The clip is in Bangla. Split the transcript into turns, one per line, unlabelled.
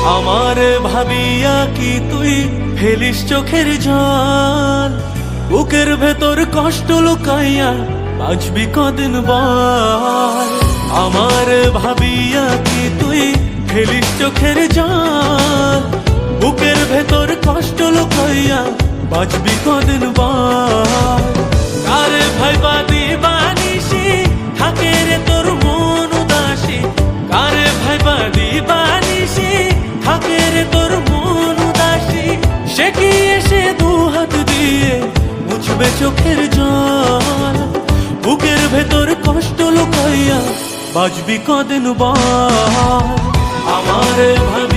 আমার ভাবিয়া কি তুই ফেলিস চোখের জল? বুকের ভেতর কষ্ট লুকাইয়া বাঁচবি কদিন বল? আমার ভাবিয়া কি তুই ফেলিস চোখের জল? বুকের ভেতর কষ্ট লুকাইয়া বাঁচবি কদিন বল? কারে ভাইবা দিবানিসি থাকে রে তোর মন উদাসী? কারে ভাইবা দিবানিসি থাকে রে তোর মন উদাসী? সে কি এসে দু হাত দিয়ে মুছবে চোখের জল? বুকের ভেতর কষ্ট লুকাইয়া বাঁচবি কদিন বল? আমার ভাই